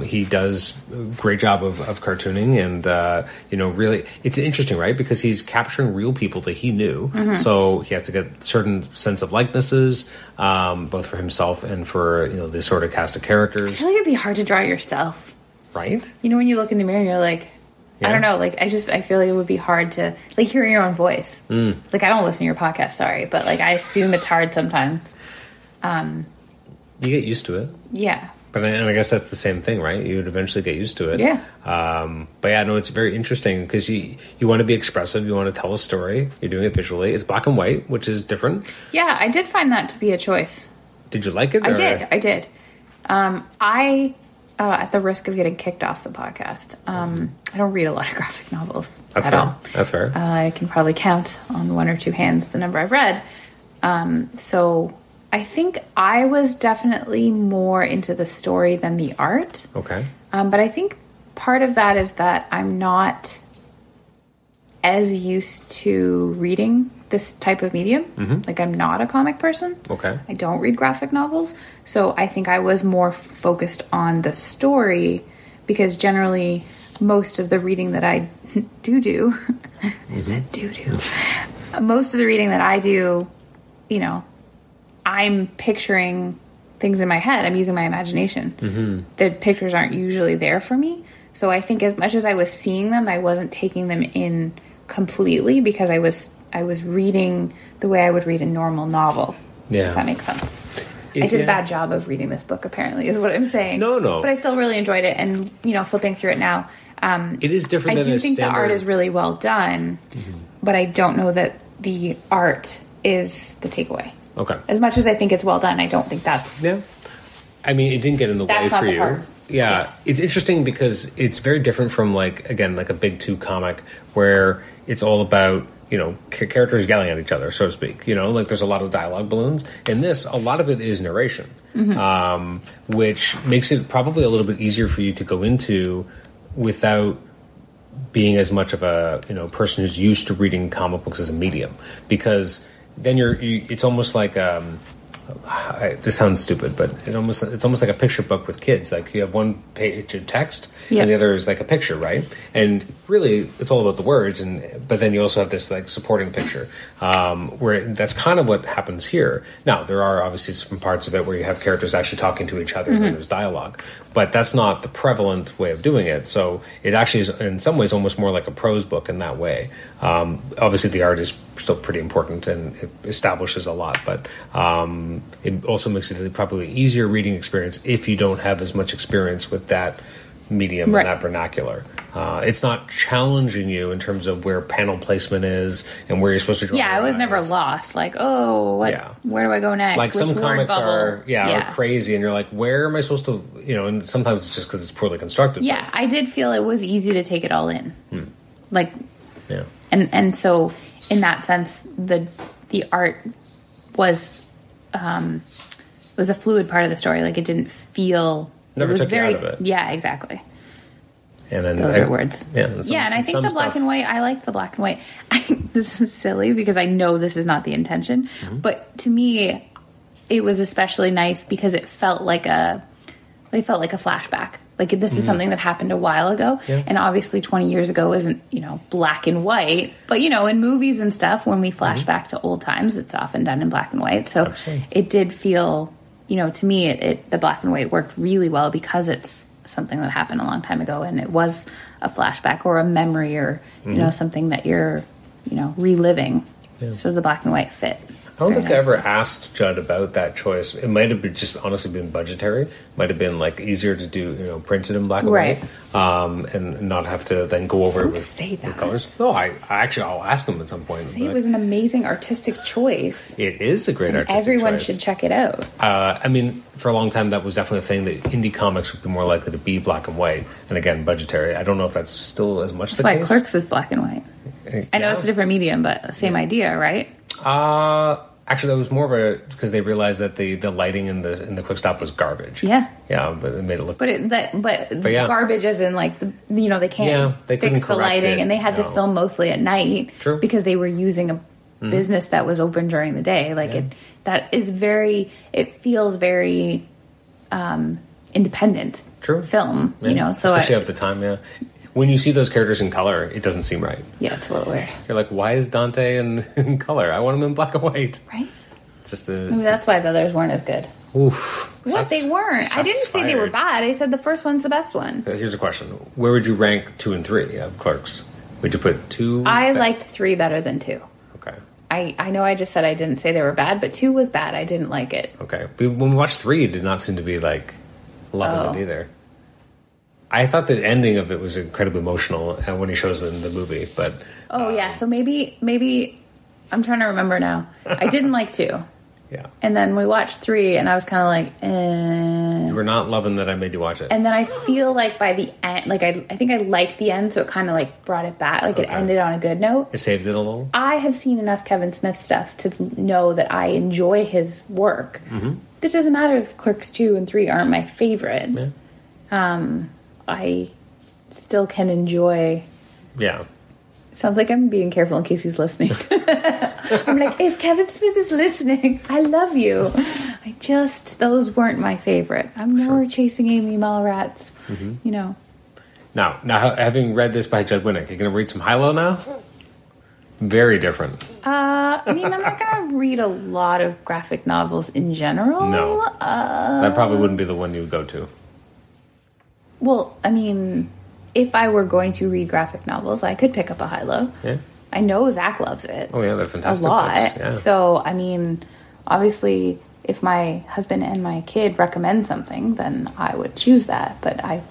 he does a great job of cartooning and, really, it's interesting, right? Because he's capturing real people that he knew. So he has to get a certain sense of likenesses, both for himself and for, this sort of cast of characters. I feel like it'd be hard to draw yourself. Right? When you look in the mirror and you're like, I don't know, like, I feel like it would be hard to, like, hear your own voice. Like, I don't listen to your podcast, sorry, but, like, I assume it's hard sometimes. You get used to it. Yeah. But I guess that's the same thing, right? You would eventually get used to it. Yeah. But yeah, no, it's very interesting because you want to be expressive. You want to tell a story. You're doing it visually. It's black and white, which is different. Yeah, I did find that to be a choice. Did you like it? I did. At the risk of getting kicked off the podcast, I don't read a lot of graphic novels at all. That's fair. I can probably count on one or two hands the number I've read. So I think I was definitely more into the story than the art. Okay. But I think part of that is that I'm not as used to reading this type of medium. Like, I'm not a comic person. Okay. I don't read graphic novels. So I think I was more focused on the story because generally most of the reading that I do, I said do. Most of the reading that I do, I'm picturing things in my head. I'm using my imagination. The pictures aren't usually there for me. So I think as much as I was seeing them, I wasn't taking them in completely because I was I was reading the way I would read a normal novel. Yeah. If that makes sense. I did a bad job of reading this book, apparently, is what I'm saying. No. But I still really enjoyed it, and, flipping through it now. It is different than a standard... I do think the art is really well done, but I don't know that the art is the takeaway. Okay. As much as I think it's well done, I don't think that's... Yeah. I mean, it didn't get in the way for you. Part. Yeah. It's interesting because it's very different from, like a Big Two comic where it's all about, characters yelling at each other, so to speak. There's a lot of dialogue balloons. In this, a lot of it is narration, which makes it probably a little bit easier for you to go into without being as much of a person who's used to reading comic books as a medium, because then it's almost like this sounds stupid, but it's almost like a picture book with kids. Like you have one page of text, and the other is like a picture, right? And really, it's all about the words, but then you also have this like supporting picture, where that's kind of what happens here. Now, there are obviously some parts of it where you have characters actually talking to each other, and there's dialogue, but that's not the prevalent way of doing it. So it actually is, in some ways, almost more like a prose book in that way. Obviously, the art is still pretty important and it establishes a lot, but it also makes it probably an easier reading experience if you don't have as much experience with that medium and that vernacular. It's not challenging you in terms of where panel placement is and where you're supposed to draw. Yeah, I was never lost. Like, where do I go next? Like some comics are crazy, and you're like, where am I supposed to? And sometimes it's just because it's poorly constructed. Yeah, I did feel it was easy to take it all in. Yeah, and so in that sense, the art was a fluid part of the story. Like it didn't feel. Never took you out of it. Yeah, exactly. And then those are words. Yeah, and I think the black and white. I like the black and white. This is silly because I know this is not the intention, but to me, it was especially nice because it felt like a flashback. Like this is something that happened a while ago, and obviously 20 years ago isn't black and white. But in movies and stuff, when we flash back to old times, it's often done in black and white. So it did feel. To me, the black and white worked really well because it's something that happened a long time ago, and it was a flashback or a memory or something that you're reliving. Yeah. So the black and white fit. I don't think I ever asked Judd about that choice. It might have been just honestly been budgetary. Might have been like easier to do, printed in black and white, and not have to then go over it with colors. No, I'll ask him at some point. It was an amazing artistic choice. It is a great artistic choice. Everyone should check it out. I mean, for a long time, that was definitely a thing that indie comics would be more likely to be black and white, and again, budgetary. I don't know if that's still as much the case. That's why Clerks is black and white. I know it's a different medium, but the same idea, right? Actually, that was more of because they realized that the lighting in the quick stop was garbage. Yeah, but it made it look. But garbage as in like they can't fix the lighting, and they had to film mostly at night because they were using a business that was open during the day. Like that is very. It feels very independent. Film, so especially at the time, When you see those characters in color, it doesn't seem right. Yeah, it's a little weird. You're like, why is Dante in color? I want him in black and white. Right? Maybe that's why the others weren't as good. Oof. What? They weren't. I didn't say they were bad. I said the first one's the best one. Here's a question. Where would you rank 2 and 3 of Clerks? Would you put 2? I liked 3 better than 2. Okay. I know I just said I didn't say they were bad, but 2 was bad. I didn't like it. Okay. But when we watched 3, it did not seem to be like loving it either. I thought the ending of it was incredibly emotional when he shows it in the movie, but... so maybe... I'm trying to remember now. I didn't like 2. Yeah. And then we watched 3, and I was kind of like, eh. You were not loving that I made you watch it. And then I feel like by the end... Like, I think I liked the end, so it kind of, like, brought it back. Like, it ended on a good note. It saved it a little? I have seen enough Kevin Smith stuff to know that I enjoy his work. Mm-hmm. It doesn't matter if Clerks 2 and 3 aren't my favorite. Yeah. I still can enjoy. Yeah. Sounds like I'm being careful in case he's listening. I'm like, if Kevin Smith is listening, I love you. Those weren't my favorite. I'm more chasing Amy Mallrats, Now, having read this by Judd Winick, you're going to read some high-low now? Very different. I'm not going to read a lot of graphic novels in general. No. That probably wouldn't be the one you would go to. Well, if I were going to read graphic novels, I could pick up a high-low. Yeah. I know Zach loves it. Oh yeah, they're fantastic a lot. books. Yeah. So I mean, obviously, if my husband and my kid recommend something, then I would choose that. But I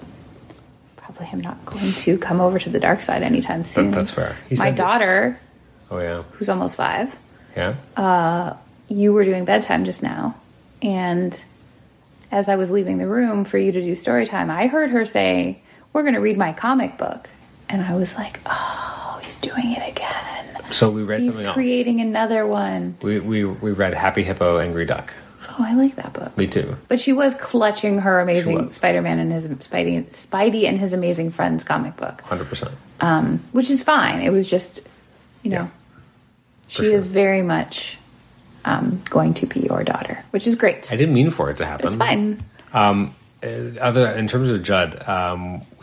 probably am not going to come over to the dark side anytime soon. That's fair. My daughter, oh yeah, who's almost 5. Yeah. You were doing bedtime just now, and as I was leaving the room for you to do story time, I heard her say, "We're going to read my comic book," and I was like, "Oh, he's doing it again." So we read something else. He's creating another one. We read Happy Hippo, Angry Duck. Oh, I like that book. Me too. But she was clutching her amazing Spider-Man and his Spidey and his amazing friends comic book. 100%. Which is fine. It was just, you know, she is very much going to be your daughter, which is great. I didn't mean for it to happen. It's fine. In terms of Judd,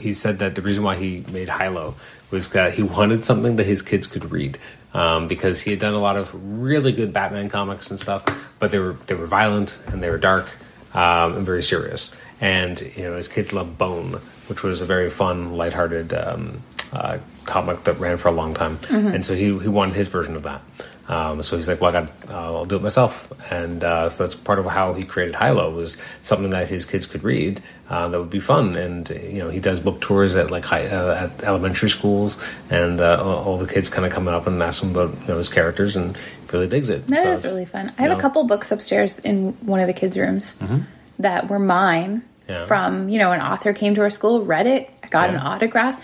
he said that the reason why he made Hilo was that he wanted something that his kids could read, because he had done a lot of really good Batman comics and stuff, but they were violent and they were dark and very serious. And you know, his kids loved Bone, which was a very fun, lighthearted comic that ran for a long time. Mm-hmm. And so he wanted his version of that. So he's like, well, I'll do it myself. And so that's part of how he created Hilo, was something that his kids could read that would be fun. And, you know, he does book tours at at elementary schools, and all the kids kind of coming up and ask him about, you know, his characters, and really digs it. That is really fun. I have a couple books upstairs in one of the kids' rooms that were mine from, you know, an author came to our school, read it, I got an autograph.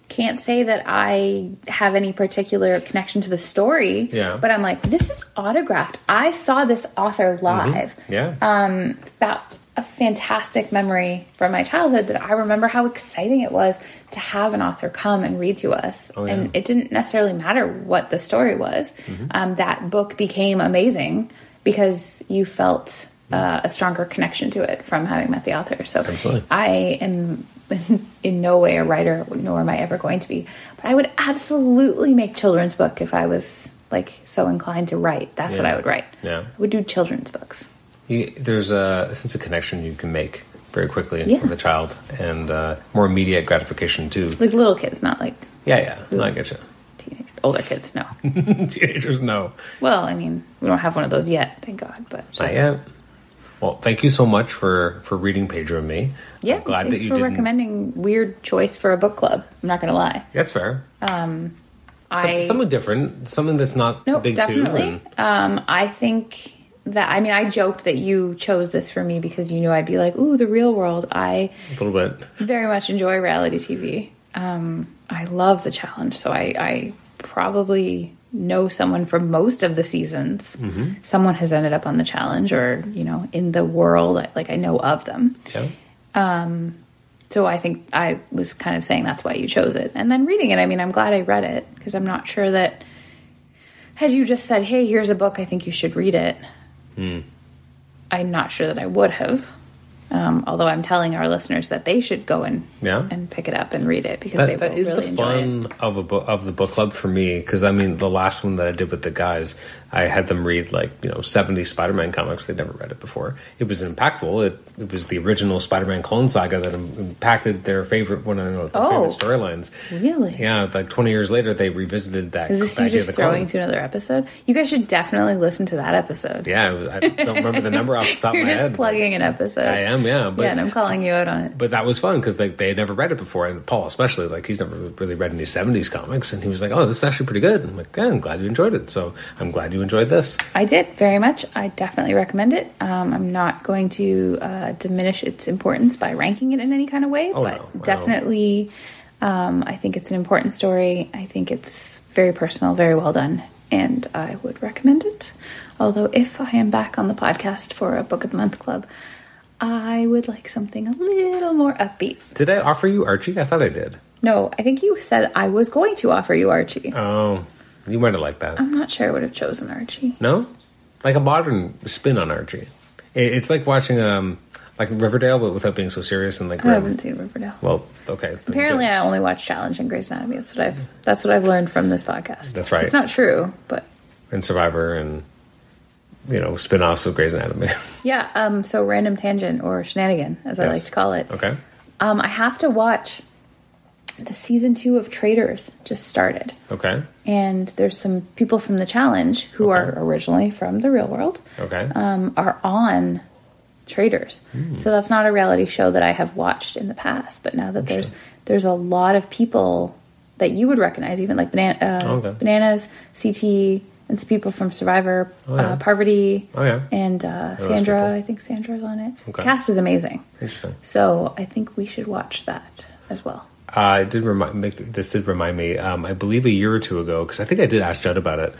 Can't say that I have any particular connection to the story, but I'm like, this is autographed. I saw this author live. That's a fantastic memory from my childhood, that I remember how exciting it was to have an author come and read to us. And it didn't necessarily matter what the story was. That book became amazing because you felt a stronger connection to it from having met the author. So absolutely. I am in no way a writer, nor am I ever going to be. But I would absolutely make children's book if I was like so inclined to write. That's what I would write. I would do children's books. There's a sense of connection you can make very quickly with a child, and more immediate gratification too. Like little kids, not like no, I get you. Teenagers, older kids, no. Teenagers, no. Well, I mean, we don't have one of those yet, thank God. But not yet. Well, thank you so much for reading Pedro and Me. Yeah, I'm glad thanks that you for didn't... recommending weird choice for a book club. I'm not going to lie. That's fair. Something different, something that's not the big definitely. two. I think that, I mean, I joked that you chose this for me because you knew I'd be like, ooh, the real world. A little bit. Very much enjoy reality TV. I love the challenge, so I probably know someone from most of the seasons. Someone has ended up on the challenge, or, you know, in the world, like I know of them. So I think I was kind of saying that's why you chose it. And then reading it, I mean, I'm glad I read it, because I'm not sure that had you just said, hey, here's a book, I think you should read it, I'm not sure that I would have. Although I'm telling our listeners that they should go and pick it up and read it, because they will really enjoy it. That is the fun of the book club for me, because I mean, the last one that I did with the guys, I had them read 70 Spider-Man comics. They'd never read it before. It was impactful. It was the original Spider-Man clone saga that impacted their favorite favorite storylines. Really? Yeah, 20 years later, they revisited that. Is this you just throwing to another episode? You guys should definitely listen to that episode. Yeah, I don't remember the number off the top of my head. You're just plugging an episode. I am, yeah. But, and I'm calling you out on it. But that was fun, because they had never read it before, and Paul especially, he's never really read any 70s comics, and he was like, oh, this is actually pretty good. I'm like, yeah, I'm glad you enjoyed it. So I'm glad you enjoyed this. I did, very much. I definitely recommend it. I'm not going to diminish its importance by ranking it in any kind of way, definitely I think it's an important story. I think it's very personal, very well done, and I would recommend it. Although if I am back on the podcast for a Book of the Month Club, I would like something a little more upbeat. Did I offer you Archie? I thought I did. No, I think you said I was going to offer you Archie. Oh, you might have liked that. I'm not sure I would have chosen Archie. No? Like a modern spin on Archie. It's like watching Riverdale, but without being so serious and I haven't seen Riverdale. Well, okay. Apparently, I only watch Challenge and Grey's Anatomy. That's what I've learned from this podcast. That's right. It's not true, but and Survivor and spin-offs of Grey's Anatomy. Yeah. So random tangent, or shenanigan, as I like to call it. Okay. I have to watch the season 2 of Traders just started. Okay. And there's some people from the Challenge who are originally from the real world. Okay. Are on Traders. So that's not a reality show that I have watched in the past. But now that there's a lot of people that you would recognize, even like Bananas, CT, and some people from Survivor, Parvati, and Sandra. I think Sandra's on it. Okay. Cast is amazing. Interesting. So I think we should watch that as well. This did remind me, I believe a year or two ago, because I think I did ask Judd about it,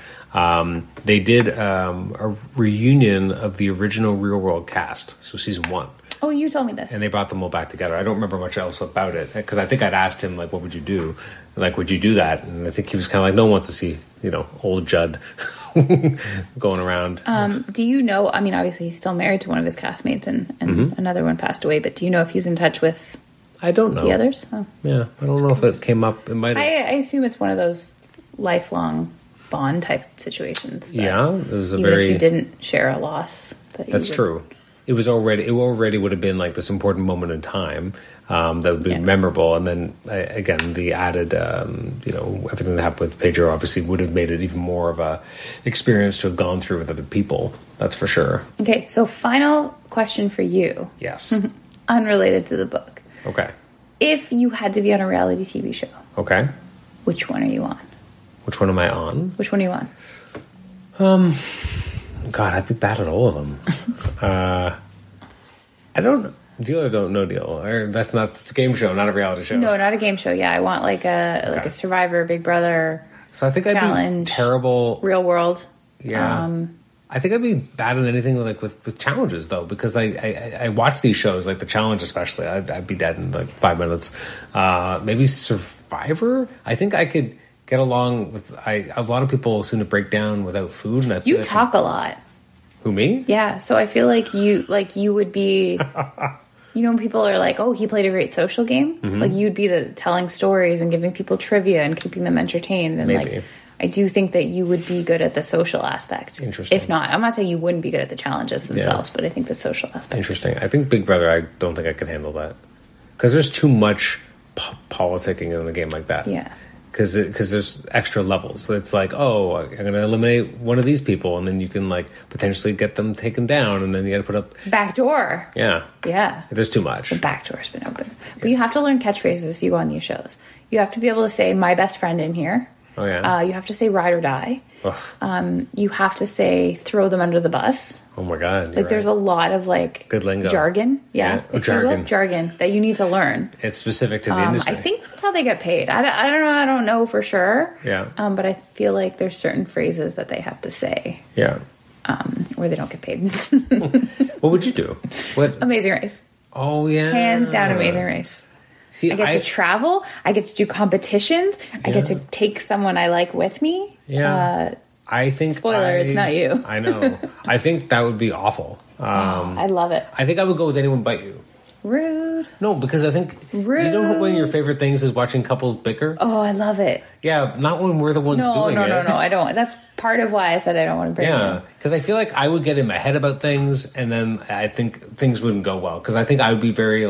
they did a reunion of the original Real World cast, so season 1. Oh, you told me this. And they brought them all back together. I don't remember much else about it, because I think I'd asked him, like, what would you do? Like, would you do that? And I think he was kind of like, no one wants to see, old Judd going around. Do you know, I mean, obviously he's still married to one of his castmates, and another one passed away, but do you know if he's in touch with... I don't know. The others? Oh. Yeah, I don't know if it came up. It might. I assume it's one of those lifelong bond type situations. Yeah, it was a even if you didn't share a loss. That's true. It already would have been like this important moment in time that would be memorable, and then again the added, everything that happened with Pedro obviously would have made it even more of a experience to have gone through with other people. That's for sure. Okay, so final question for you. Yes. Unrelated to the book. Okay. If you had to be on a reality TV show, okay, which one are you on? Which one am I on? Which one are you on? God, I'd be bad at all of them. I don't deal or don't know deal. It's a game show, not a reality show. No, not a game show. Yeah, I want like a Survivor, Big Brother. So I think I'd be terrible. Real World. Yeah. I think I'd be bad at anything with challenges though, because I watch these shows like the Challenge especially. I'd be dead in like 5 minutes. Maybe Survivor. I think I could get along with. A lot of people seem to break down without food. And you talk a lot. Who, me? Yeah. So I feel like you would be. When people are like, "Oh, he played a great social game," like you'd be the telling stories and giving people trivia and keeping them entertained and maybe. like. I do think that you would be good at the social aspect. Interesting. If not, I'm not saying you wouldn't be good at the challenges themselves, but I think the social aspect. Interesting. I think Big Brother, I don't think I could handle that. Because there's too much politicking in a game like that. Yeah. Because there's extra levels. It's like, oh, I'm going to eliminate one of these people, and then you can like potentially get them taken down, and then you got to put up... Backdoor. Yeah. Yeah. There's too much. The backdoor's been open. Yeah. But you have to learn catchphrases if you go on these shows. You have to be able to say, my best friend in here. Oh, yeah. You have to say ride or die. You have to say throw them under the bus. Oh, my God. Like, there's a lot of, like... Good lingo. Jargon. Yeah. Jargon. Jargon that you need to learn. It's specific to the industry. I think that's how they get paid. I don't know. I don't know for sure. Yeah. But I feel like there's certain phrases that they have to say. Yeah. Where they don't get paid. What would you do? What? Amazing Race. Oh, yeah. Hands down, Amazing Race. See, I get to travel. I get to do competitions. I get to take someone I like with me. Yeah. I think... Spoiler, it's not you. I know. I think that would be awful. I love it. I think I would go with anyone but you. Rude. No, because I think... Rude. You know one of your favorite things is watching couples bicker? Oh, I love it. Yeah, not when we're the ones doing it. No, I don't. That's part of why I said I don't want to bring it. Yeah, because I feel like I would get in my head about things, and then I think things wouldn't go well. Because I think I would be very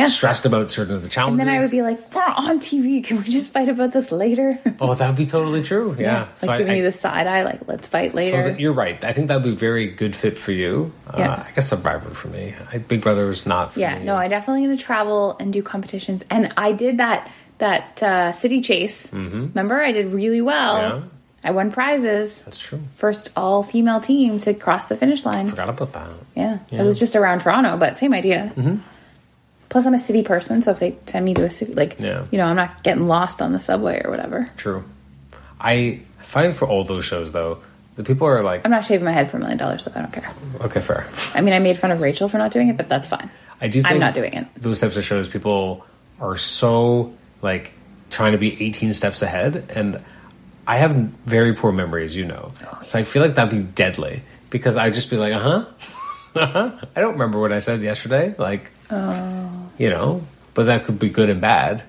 stressed about certain of the challenges. And then I would be like, we're on TV. Can we just fight about this later? Oh, that would be totally true. Yeah. Like giving you the side eye, like, let's fight later. So you're right. I think that would be a very good fit for you. I guess Survivor for me. Big Brother is not for me. Yeah, no, I definitely going to travel and do competitions. And I did that city chase. Remember, I did really well. Yeah. I won prizes. That's true. First all-female team to cross the finish line. Forgot about that. Yeah. It was just around Toronto, but same idea. Plus, I'm a city person, so if they send me to a city, I'm not getting lost on the subway or whatever. True. I find for all those shows, though, the people are like... I'm not shaving my head for $1 million, so I don't care. Okay, fair. I mean, I made fun of Rachel for not doing it, but that's fine. I do think I'm not doing it. Those types of shows, people are so, trying to be 18 steps ahead, and I have very poor memory, as you know. So I feel like that'd be deadly, because I'd just be like, I don't remember what I said yesterday. But that could be good and bad.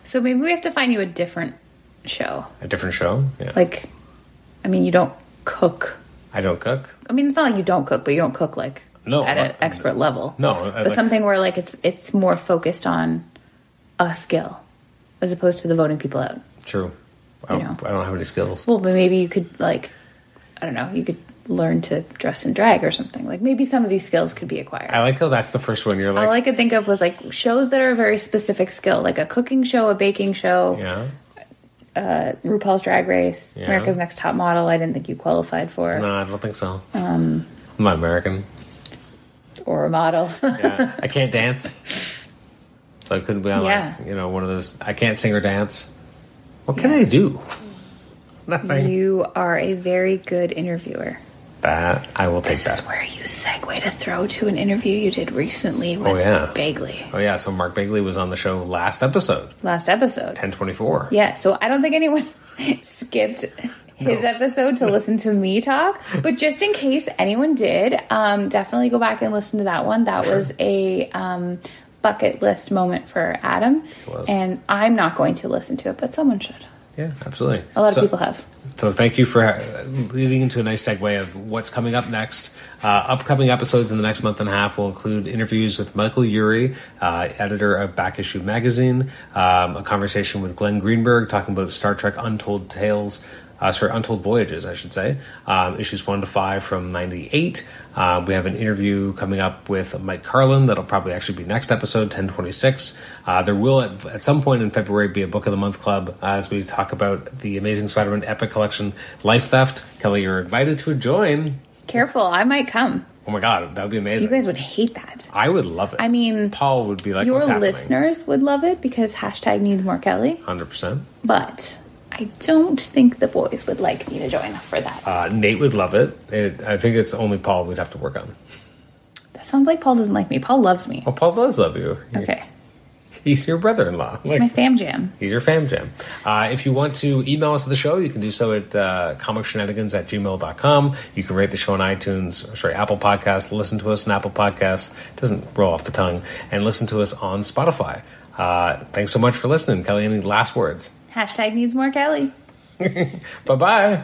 So maybe we have to find you a different show. A different show? Yeah. You don't cook. I don't cook? I mean, it's not like you don't cook, but you don't cook, at an expert level. No. But something where, it's more focused on a skill. as opposed to the voting people out. True. I don't have any skills. Well, but maybe you could, like, I don't know, you could learn to dress in drag or something. Like, maybe some of these skills could be acquired. I like how that's the first one. You're like, all I could think of was like shows that are a very specific skill, like a cooking show, a baking show. yeah. RuPaul's Drag Race, Yeah. America's Next Top Model. I didn't think you qualified for. No, I don't think so. I'm not American. Or a model. Yeah, I can't dance, so I couldn't be on Yeah. like one of those. I can't sing or dance. What can I do? Nothing. You are a very good interviewer. That I will take This that. is where you segue to throw to an interview you did recently with Bagley. Oh yeah, so Mark Bagley was on the show last episode, 1024. Yeah, so I don't think anyone skipped his episode to listen to me talk, but just in case anyone did, definitely go back and listen to that one. That was a bucket list moment for Adam, and I'm not going to listen to it, but someone should. Yeah, absolutely. A lot of people have. So thank you for leading into a nice segue of what's coming up next. Upcoming episodes in the next month and a half will include interviews with Michael Urie, editor of Back Issue Magazine, a conversation with Glenn Greenberg talking about Star Trek Untold Tales, Untold Voyages, I should say, issues 1 to 5 from 98. We have an interview coming up with Mike Carlin that'll probably actually be next episode, 1026. There will, at some point in February, be a Book of the Month Club as we talk about the Amazing Spider-Man Epic Collection, Life Theft. Kelly, you're invited to join. Careful, I might come. Oh my God, that would be amazing. You guys would hate that. I would love it. I mean, Paul would be like, your what's happening? listeners would love it because hashtag needs more Kelly. 100%. But I don't think the boys would like me to join for that. Nate would love it. I think it's only Paul we'd have to work on. That sounds like Paul doesn't like me. Paul loves me. Oh, Paul does love you. Okay. He's your brother-in-law. My fam jam. He's your fam jam. If you want to email us at the show, you can do so at comicshenanigans@gmail.com. You can rate the show on Apple Podcasts, listen to us on Apple Podcasts. It doesn't roll off the tongue. And listen to us on Spotify. Thanks so much for listening. Kelly, any last words? Hashtag needs more Kelly. Bye-bye.